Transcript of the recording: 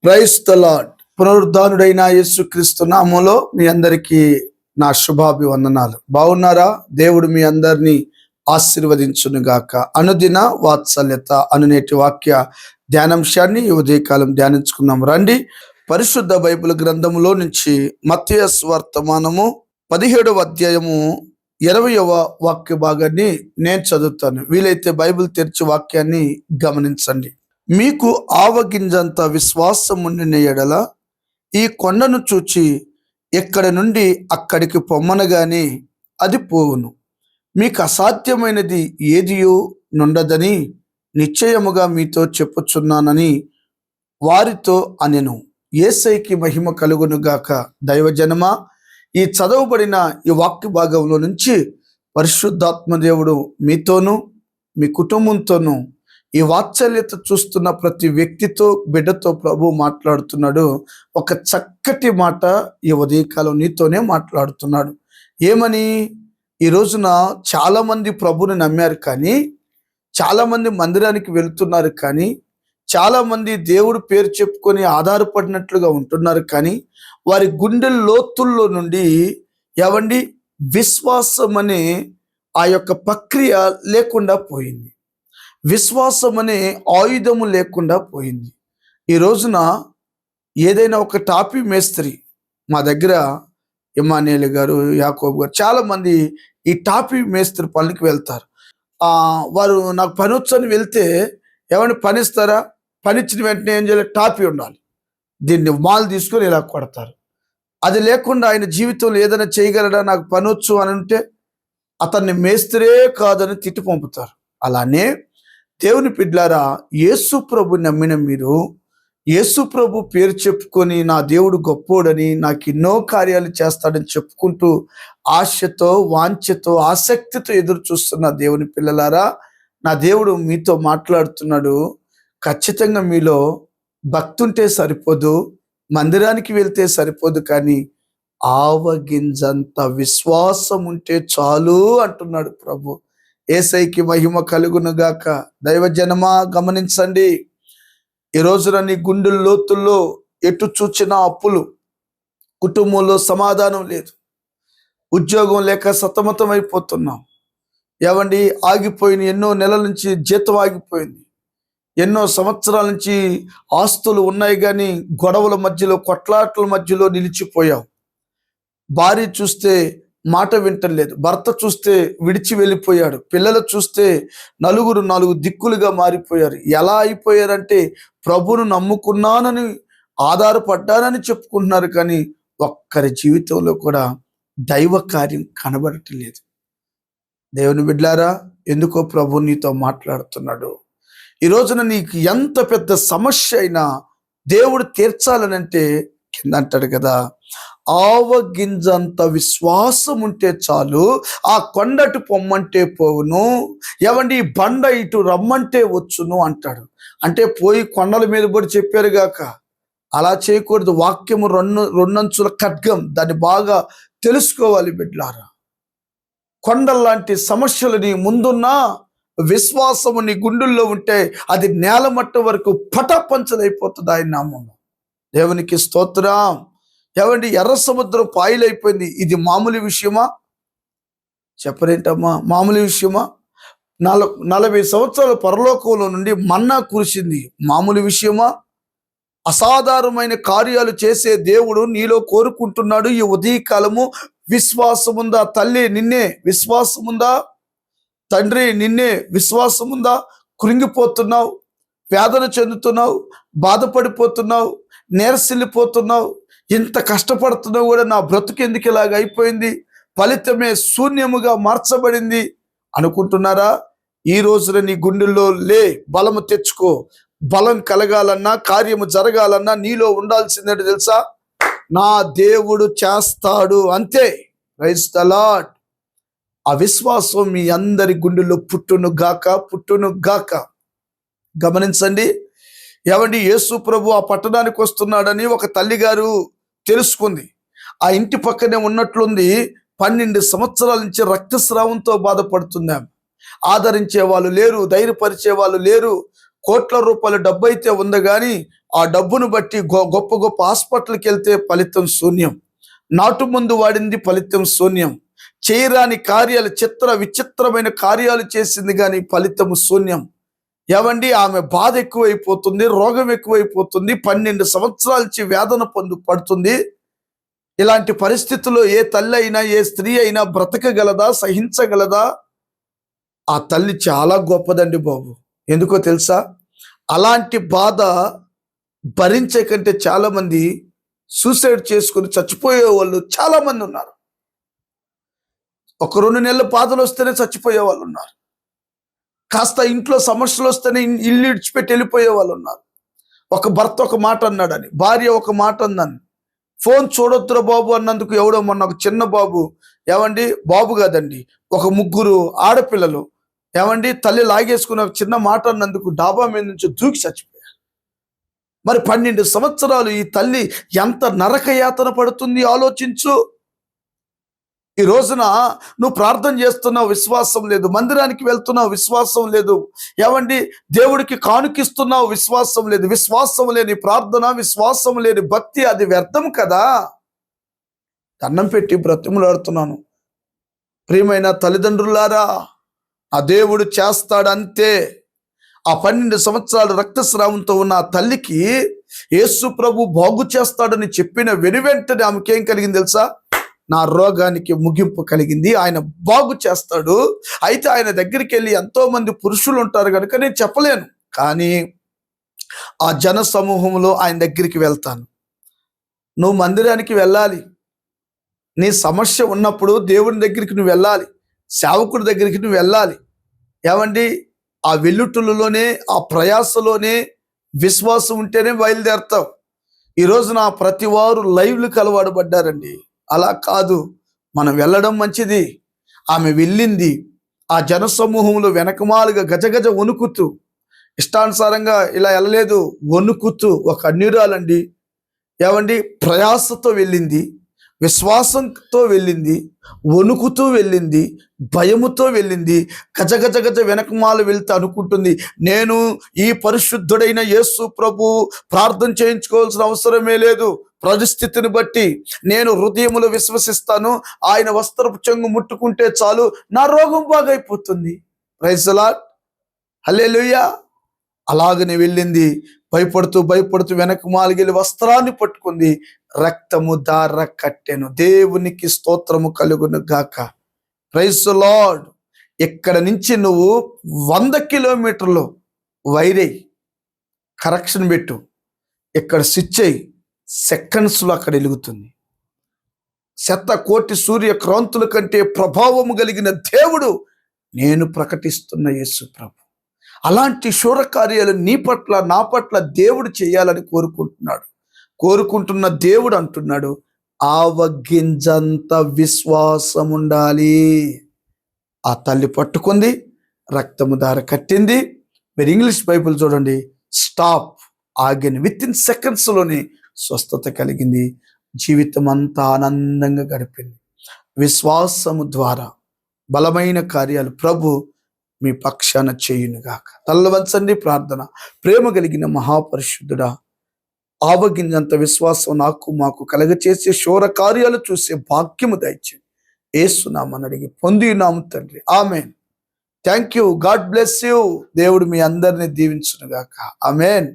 Praise the lord. పునరుద్ధానుడైన యేసుక్రీస్తు నామములో మీ అందరికీ నా శుభాభివందనాలు. బాగున్నారా? దేవుడు మీ అందరినీ ఆశీర్వదించును గాక. అనుదిన వాత్సల్యత అనునేటి వాక్య ధ్యానాంశాన్ని ఈ ఉదయకాలం ధ్యానించుకుందాం రండి. పరిశుద్ధ బైబిల్ గ్రంథములో నుంచి మత్తయి వర్తమానము 17వ అధ్యాయము 20వ వాక్య భాగాన్ని నేను చదువుతాను. వీలైతే బైబిల్ తెరిచి వాక్యాన్ని గమనించండి. మీకు ఆవగింజంత విశ్వాసం ఉండిన ఎడల ఈ కొండను చూచి ఎక్కడి నుండి అక్కడికి పొమ్మనగానే అది పోవును. మీకు అసాధ్యమైనది ఏదియో నుండదని నిశ్చయముగా మీతో చెప్పుచున్నానని వారితో అనెను. యేసయ్యకి మహిమ కలుగును గాక. దైవజనమా, ఈ చదవబడిన ఈ వాక్య భాగంలో నుంచి పరిశుద్ధాత్మ దేవుడు మీతోనూ మీ కుటుంబంతోనూ ఈ వాత్సల్యత చూస్తున్న ప్రతి వ్యక్తితో బిడ్డతో ప్రభు మాట్లాడుతున్నాడు. ఒక చక్కటి మాట ఈ ఉదయకాలం నీతోనే మాట్లాడుతున్నాడు. ఏమని? ఈ రోజున చాలామంది ప్రభుని నమ్మారు, కానీ చాలామంది మందిరానికి వెళ్తున్నారు, కానీ చాలామంది దేవుడు పేరు చెప్పుకొని ఆధారపడినట్లుగా ఉంటున్నారు, కానీ వారి గుండె లోతుల్లో నుండి విశ్వాసం అనే ఆ యొక్క ప్రక్రియ లేకుండా పోయింది. విశ్వాసం అనే ఆయుధము లేకుండా పోయింది. ఈ రోజున ఏదైనా ఒక టాపీ మేస్త్రి, మా దగ్గర ఇమానియేల్ గారు, యాకోబు గారు, చాలామంది ఈ టాపీ మేస్త్రి పనికి వెళ్తారు. వారు నాకు పని వచ్చని వెళ్తే పనిస్తారా? పనిచ్చిన వెంటనే ఏం చేయాలి? టాపీ ఉండాలి. దీన్ని మాలు తీసుకొని ఇలా కొడతారు. అది లేకుండా ఆయన జీవితంలో ఏదైనా చేయగలడా? నాకు పని వచ్చు అని ఉంటే అతన్ని మేస్త్రే కాదని తిట్టి పంపుతారు. అలానే దేవుని బిడ్డలారా, యేసు ప్రభు నమ్మిన మీరు యేసు ప్రభు పేరు చెప్పుకొని నా దేవుడు గొప్పోడని, నాకు ఎన్నో కార్యాలు చేస్తాడని చెప్పుకుంటూ ఆశతో, వాంఛతో, ఆసక్తితో ఎదురు చూస్తున్న దేవుని పిల్లలారా, నా దేవుడు మీతో మాట్లాడుతున్నాడు. ఖచ్చితంగా మీలో భక్తి ఉంటే సరిపోదు, మందిరానికి వెళ్తే సరిపోదు, కానీ ఆవగింజంత విశ్వాసం ఉంటే చాలు అంటున్నాడు ప్రభు. యేసయ్యకి మహిమ కలుగును గాక. దైవజనమా, గమనించండి. ఈ రోజున నీ గుండెల లోతుల్లో ఎటు చూచిన అప్పులు, కుటుంబంలో సమాధానం లేదు, ఉద్యోగం లేక సతమతం అయిపోతున్నాం. ఆగిపోయిన ఎన్నో నెలల నుంచి జీతం ఆగిపోయింది, ఎన్నో సంవత్సరాల నుంచి ఆస్తులు ఉన్నాయి, కానీ గొడవల మధ్యలో, కొట్లాట్ల మధ్యలో నిలిచిపోయావు. భార్య చూస్తే మాట వింటలేదు, భర్త చూస్తే విడిచి వెళ్ళిపోయాడు, పిల్లలు చూస్తే నాలుగు దిక్కులుగా మారిపోయారు. ఎలా అయిపోయారంటే ప్రభువును నమ్ముకున్నానని, ఆధారపడ్డానని చెప్పుకుంటున్నారు, కానీ ఒక్కరి జీవితంలో కూడా దైవ కార్యం కనబడట్లేదు. దేవుని బిడ్డలారా, ఎందుకో ప్రభు నీతో మాట్లాడుతున్నాడు. ఈ రోజున నీకు ఎంత పెద్ద సమస్య అయినా దేవుడు తీర్చాలనంటే కింద అంటాడు కదా, ఆవగింజంత విశ్వాసం ఉంటే చాలు, ఆ కొండటు పొమ్మంటే పోవును, ఈ బండ ఇటు రమ్మంటే వచ్చును అంటాడు. అంటే పోయి కొండల మీద పడి చెప్పారు గాక, అలా చేయకూడదు. వాక్యము రెండంచుల ఖడ్గం, దాన్ని బాగా తెలుసుకోవాలి బిడ్డలారా. కొండల్లాంటి సమస్యలు నీ ముందున్నా విశ్వాసము నీ గుండెల్లో ఉంటే అది నేలమట్ట వరకు పటపంచలైపోతుంది ఆయన నామములో. దేవునికి స్తోత్రం. ఎర్ర సముద్రం పాయలైపోయింది. ఇది మామూలు విషయమా? చెప్పరేంటమ్మా, మామూలు విషయమా? 40 సంవత్సరాల పరలోకంలో నుండి మన్నా కురిసింది, మామూలు విషయమా? అసాధారణమైన కార్యాలు చేసే దేవుడు నీలో కోరుకుంటున్నాడు. ఈ ఉదయకాలము విశ్వాసముందా? తల్లి నిన్నే విశ్వాసముందా? తండ్రి నిన్నే విశ్వాసముందా? కృంగిపోతున్నావు, వేదన చెందుతున్నావు, బాధపడిపోతున్నావు, నీరసిల్లిపోతున్నావు, ఇంత కష్టపడుతున్నావు కూడా నా బ్రతుకు ఎందుకు ఇలాగ అయిపోయింది, ఫలితమే శూన్యముగా మార్చబడింది అనుకుంటున్నారా? ఈ రోజున నీ గుండెల్లో బలము తెచ్చుకో. బలం కలగాలన్నా, కార్యము జరగాలన్నా నీలో ఉండాల్సిందేంటి తెలుసా? నా దేవుడు చేస్తాడు, అంతే. Praise the Lord. ఆ విశ్వాసం మీ అందరి గుండెల్లో పుట్టును గాక. గమనించండి. యేసు ప్రభు ఆ పట్టణానికి వస్తున్నాడని ఒక తల్లిగారు తెలుసుకుంది. ఆ ఇంటి పక్కనే ఉన్నట్లుంది 12 సంవత్సరాల నుంచి రక్తస్రావంతో బాధపడుతున్నాం. ఆదరించే వాళ్ళు లేరు, ధైర్యపరిచే వాళ్ళు లేరు. కోట్ల రూపాయల డబ్బు అయితే ఉంది కానీ ఆ డబ్బును బట్టి గొప్ప గొప్ప హాస్పిటల్కి వెళ్తే ఫలితం శూన్యం. నాటు మందు వాడింది, ఫలితం శూన్యం. చేయరాని కార్యాలు, విచిత్రమైన కార్యాలు చేసింది కానీ ఫలితం శూన్యం. ఏమండి, ఆమె బాధ ఎక్కువైపోతుంది, రోగం ఎక్కువైపోతుంది, 12 సంవత్సరాల నుంచి వేదన పడుతుంది. ఇలాంటి పరిస్థితుల్లో ఏ తల్లి అయినా, ఏ స్త్రీ అయినా బ్రతకగలదా, సహించగలదా? ఆ తల్లి చాలా గొప్పదండి బాబు. ఎందుకో తెలుసా? అలాంటి బాధ భరించే కంటే చాలా మంది సూసైడ్ చేసుకుని చచ్చిపోయే వాళ్ళు చాలా మంది ఉన్నారు. ఒక 2 నెలల బాధలు వస్తేనే చచ్చిపోయే వాళ్ళు ఉన్నారు. కాస్త ఇంట్లో సమస్యలు వస్తేనే ఇల్లు ఇడిచిపెట్టి వెళ్ళిపోయే వాళ్ళు ఉన్నారు. ఒక భర్త ఒక మాట అన్నాడని, భార్య ఒక మాట అందని, ఫోన్ చూడొద్దురా బాబు అన్నందుకు ఎవడో మొన్న ఒక చిన్న బాబు, ఏమండి బాబు కాదండి, ఒక 3 ఆడపిల్లలు, ఏమండి తల్లి లాగేసుకుని ఒక చిన్న మాట అన్నందుకు డాబా మీద నుంచి దూకి చచ్చిపోయారు. మరి 12 సంవత్సరాలు ఈ తల్లి ఎంత నరకయాతన పడుతుంది ఆలోచించు. ఈ రోజున నువ్వు ప్రార్థన చేస్తున్నావు, విశ్వాసం లేదు. మందిరానికి వెళ్తున్నావు, విశ్వాసం లేదు. ఏమండి దేవుడికి కానుకిస్తున్నావు, విశ్వాసం లేదు. విశ్వాసం లేని ప్రార్థన, విశ్వాసం లేని భక్తి, అది వ్యర్థం కదా. దండం పెట్టి బ్రతిమలాడుతున్నాను, ప్రియమైన తల్లిదండ్రులారా, ఆ దేవుడు చేస్తాడంతే. ఆ 12 సంవత్సరాలు రక్తస్రావంతో ఉన్న ఆ తల్లికి యేసు ప్రభు బాగు చేస్తాడని చెప్పిన వెనువెంటనే ఆమెకేం కలిగింది తెలుసా? నా రోగానికి ముగింపు కలిగింది, ఆయన బాగు చేస్తాడు. అయితే ఆయన దగ్గరికి వెళ్ళి ఎంతో మంది పురుషులు ఉంటారు కనుక నేను చెప్పలేను, కానీ ఆ జన సమూహంలో ఆయన దగ్గరికి వెళ్తాను. నువ్వు మందిరానికి వెళ్ళాలి. నీ సమస్య ఉన్నప్పుడు దేవుని దగ్గరికి నువ్వు వెళ్ళాలి, సేవకుడి దగ్గరికి నువ్వు వెళ్ళాలి. ఏమండి, ఆ వెల్లుట్టులలోనే, ఆ ప్రయాసలోనే విశ్వాసం ఉంటేనే బయలుదేరుతావు. ఈ రోజున ప్రతి వారు లైవ్లకు అలవాటు పడ్డారండి. అలా కాదు, మనం వెళ్ళడం మంచిది. ఆమె వెళ్ళింది, ఆ జన సమూహంలో వెనకమాలుగా గజగజ వణుకుతూ, ఇష్టానుసారంగా ఇలా వెళ్ళలేదు, వణుకుతూ, ఒక అన్యురాలండి. ఏమండి, ప్రయాసతో వెళ్ళింది, విశ్వాసంతో వెళ్ళింది, వణుకుతూ వెళ్ళింది, భయముతో వెళ్ళింది. గజ గజ వెనకమాలు వెళ్తే అనుకుంటుంది, నేను ఈ పరిశుద్ధుడైన యేసు ప్రభు ప్రార్థన చేయించుకోవాల్సిన అవసరమే లేదు. పరిస్థితిని బట్టి నేను హృదయములో విశ్వసిస్తాను, ఆయన వస్త్రపు చెంగు ముట్టుకుంటే చాలు నా రోగం బాగైపోతుంది. ప్రైజ్ ది లార్డ్, హల్లెలూయా. అలాగనే వెళ్ళింది, భయపడుతూ వెనక మాలిగెళ్ళి వస్త్రాన్ని పట్టుకుంది, రక్తము దార కట్టెను. దేవునికి స్తోత్రము కలుగును గాక. Praise the Lord. ఇక్కడ నుంచి నువ్వు 100 కిలోమీటర్లు వైరై కరెక్షన్ పెట్టు, ఇక్కడ స్విచ్ అయ్యి సెకండ్స్లో అక్కడ వెలుగుతుంది. 1,000,000 సూర్య క్రాంతుల కంటే ప్రభావము కలిగిన దేవుడు నేను ప్రకటిస్తున్న యేసు ప్రభు. అలాంటి శూరకార్యాలు నీ పట్ల, నా పట్ల దేవుడు చేయాలని కోరుకుంటున్న దేవుడు అంటున్నాడు, ఆవగింజంత విశ్వాసం ఉండాలి. ఆ తల్లి పట్టుకుంది, రక్తము దార కట్టింది. మీరు ఇంగ్లీష్ బైబిల్ చూడండి, స్టాప్, ఆగిన విత్ ఇన్ సెకండ్స్లోనే స్వస్థత కలిగింది. జీవితం అంతా ఆనందంగా గడిపింది. విశ్వాసము ద్వారా బలమైన కార్యాలు ప్రభు మీ పక్షాన చేయునుగాక. తల్లవంచండి ప్రార్థన. ప్రేమ కలిగిన మహాపరిశుద్ధుడా, ఆవగింజంత విశ్వాసం నాకు మాకు కలగచేసే శూర కార్యాలు చూసే భాగ్యము దయచేయండి. యేసునామని అడిగి పొందినాము తండ్రి, amen. Thank you. God bless you. దేవుడు మీ అందరిని దీవించునుగాక. ఆమెన్.